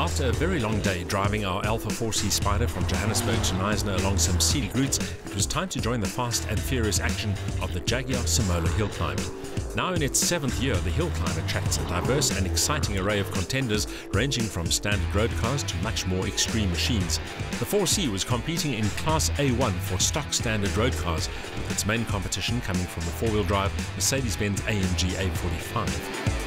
After a very long day driving our Alfa 4C Spider from Johannesburg to Knysna along some scenic routes, it was time to join the fast and furious action of the Jaguar Simola Hillclimb. Now in its 7th year, the Hillclimb attracts a diverse and exciting array of contenders ranging from standard road cars to much more extreme machines. The 4C was competing in Class A1 for stock standard road cars, with its main competition coming from the four-wheel drive Mercedes-Benz AMG A45.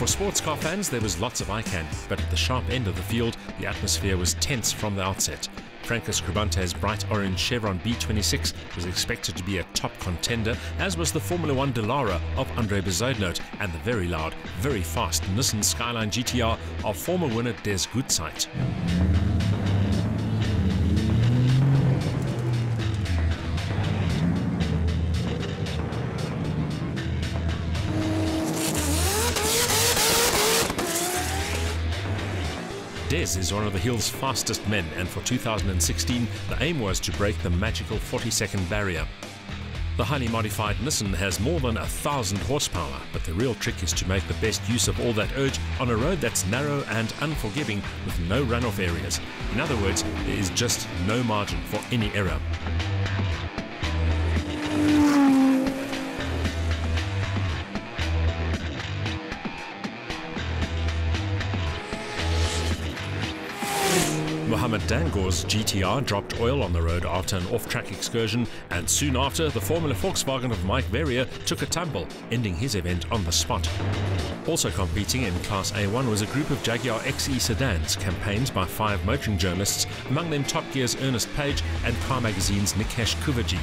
For sports car fans, there was lots of eye candy, but at the sharp end of the field, the atmosphere was tense from the outset. Francis Crubante's bright orange Chevron B26 was expected to be a top contender, as was the Formula 1 Delara of Andre Bezuidenhout and the very loud, very fast Nissan Skyline GTR of former winner Des Schoeman. Des is one of the Hill's fastest men, and for 2016 the aim was to break the magical 40-second barrier. The highly modified Nissan has more than 1,000 horsepower, but the real trick is to make the best use of all that urge on a road that's narrow and unforgiving with no runoff areas. In other words, there is just no margin for any error. Mohammed Dangor's GTR dropped oil on the road after an off-track excursion, and soon after, the Formula Volkswagen of Mike Verrier took a tumble, ending his event on the spot. Also competing in Class A1 was a group of Jaguar XE sedans, campaigned by 5 motoring journalists, among them Top Gear's Ernest Page and Car Magazine's Nikesh Kuverji.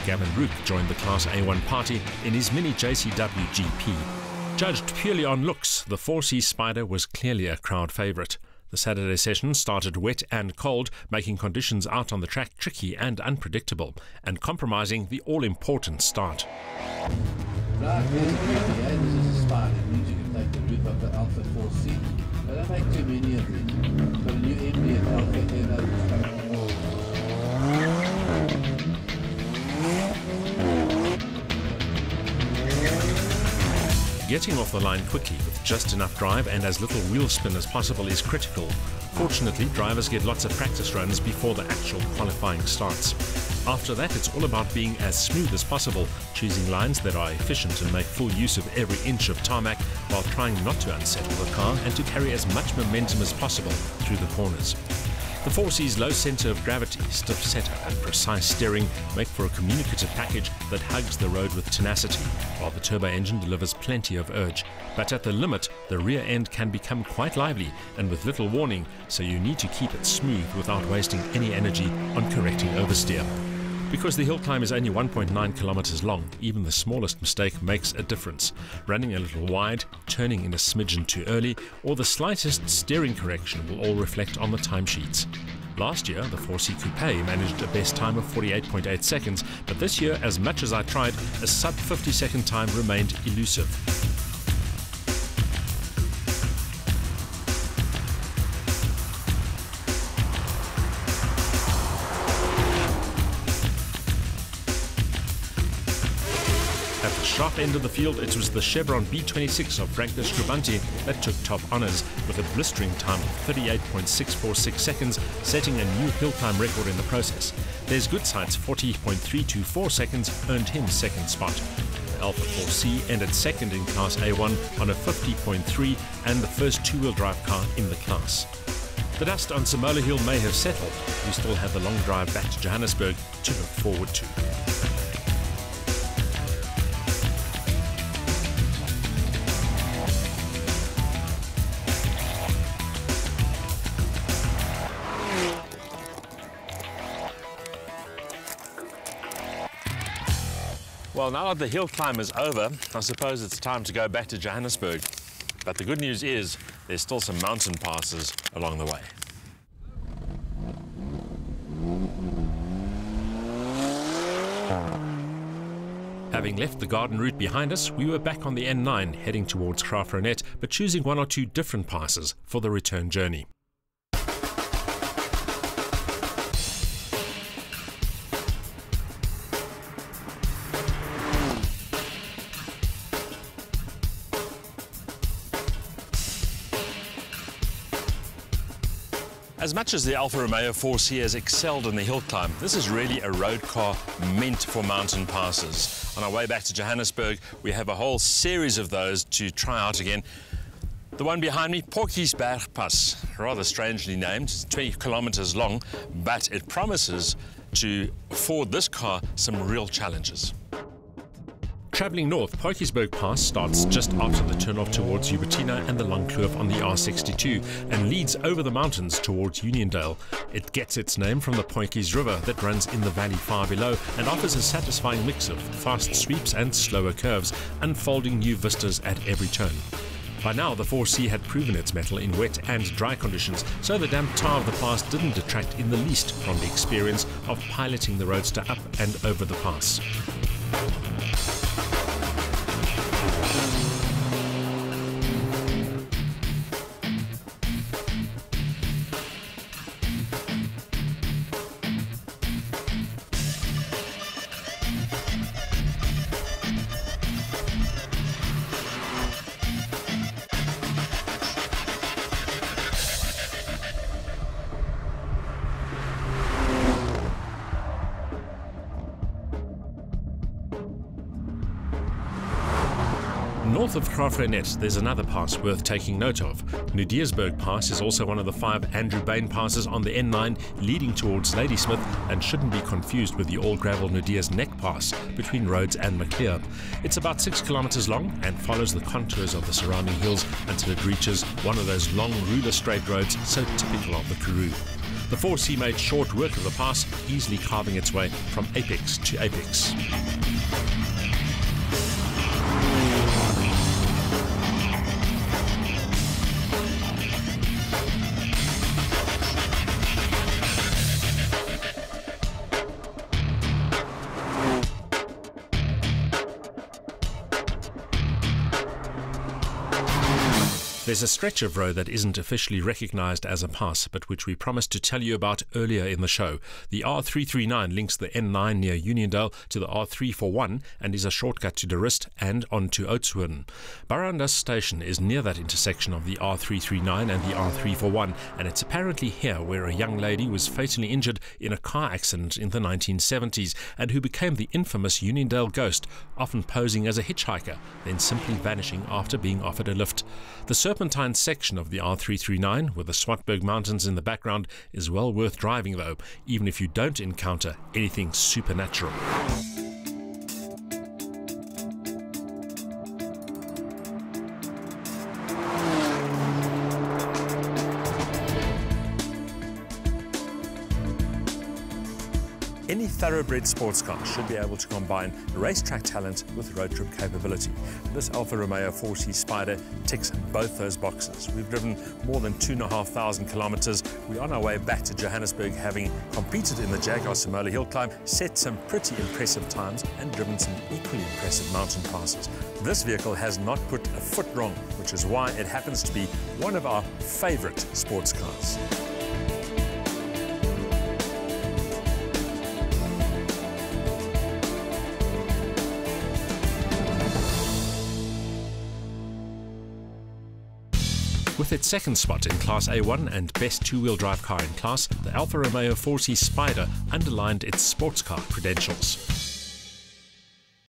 Gavin Rook joined the Class A1 party in his mini JCW GP. Judged purely on looks, the 4C Spider was clearly a crowd favourite. The Saturday session started wet and cold, making conditions out on the track tricky and unpredictable, and compromising the all-important start. Right, this is a Spider. It means you can take the roof of the Alfa 4C. But I don't make too many of these. Got a new MD at Alfa. Getting off the line quickly with just enough drive and as little wheel spin as possible is critical. Fortunately, drivers get lots of practice runs before the actual qualifying starts. After that, it's all about being as smooth as possible, choosing lines that are efficient and make full use of every inch of tarmac while trying not to unsettle the car and to carry as much momentum as possible through the corners. The 4C's low centre of gravity, stiff setup and precise steering make for a communicative package that hugs the road with tenacity, while the turbo engine delivers plenty of urge. But at the limit, the rear end can become quite lively and with little warning, so you need to keep it smooth without wasting any energy on correcting oversteer. Because the Hillclimb is only 1.9 kilometers long, even the smallest mistake makes a difference. Running a little wide, turning in a smidgen too early, or the slightest steering correction will all reflect on the timesheets. Last year, the 4C Coupe managed a best time of 48.8 seconds, but this year, as much as I tried, a sub 50-second time remained elusive. At the sharp end of the field, it was the Chevron B26 of Francis Crubanti that took top honours, with a blistering time of 38.646 seconds, setting a new Hillclimb record in the process. Des Schoeman's 40.324 seconds earned him second spot. The Alfa 4C ended second in Class A1 on a 50.3 and the first two-wheel drive car in the class. The dust on Simola Hill may have settled. We still have the long drive back to Johannesburg to look forward to. Well, now that the hill climb is over, I suppose it's time to go back to Johannesburg. But the good news is there's still some mountain passes along the way. Having left the garden route behind us, we were back on the N9 heading towards Graaff-Reinet, but choosing one or two different passes for the return journey. As much as the Alfa Romeo 4C has excelled in the hill climb, this is really a road car meant for mountain passes. On our way back to Johannesburg, we have a whole series of those to try out again. The one behind me, Potjiesberg Pass, rather strangely named, it's 20 kilometers long, but it promises to afford this car some real challenges. Travelling north, Potjiesberg Pass starts just after the turnoff towards Ubertina and the Langkloof on the R62 and leads over the mountains towards Uniondale. It gets its name from the Potjies River that runs in the valley far below and offers a satisfying mix of fast sweeps and slower curves, unfolding new vistas at every turn. By now, the 4C had proven its mettle in wet and dry conditions, so the damp tar of the pass didn't detract in the least from the experience of piloting the roadster up and over the pass. North of Graafrenet, there's another pass worth taking note of. Johannesburg Pass is also one of the 5 Andrew Bain passes on the N9 leading towards Ladysmith and shouldn't be confused with the all-gravel Nudias Neck Pass between Rhodes and Maclear. It's about 6 kilometers long and follows the contours of the surrounding hills until it reaches one of those long ruler straight roads so typical of the Karoo. The 4C made short work of the pass, easily carving its way from apex to apex. There's a stretch of road that isn't officially recognised as a pass, but which we promised to tell you about earlier in the show. The R339 links the N9 near Uniondale to the R341 and is a shortcut to De Rust and on to Oudtshoorn. Barandas station is near that intersection of the R339 and the R341, and it's apparently here where a young lady was fatally injured in a car accident in the 1970s and who became the infamous Uniondale ghost, often posing as a hitchhiker, then simply vanishing after being offered a lift. The serpentine section of the R339, with the Swartberg Mountains in the background, is well worth driving though, even if you don't encounter anything supernatural. Any thoroughbred sports car should be able to combine racetrack talent with road trip capability. This Alfa Romeo 4C Spyder ticks both those boxes. We've driven more than 2,500 kilometers. We're on our way back to Johannesburg, having competed in the Jaguar Simola Hillclimb, set some pretty impressive times and driven some equally impressive mountain passes. This vehicle has not put a foot wrong, which is why it happens to be one of our favorite sports cars. With its second spot in Class A1 and best two-wheel drive car in class, the Alfa Romeo 4C Spyder underlined its sports car credentials.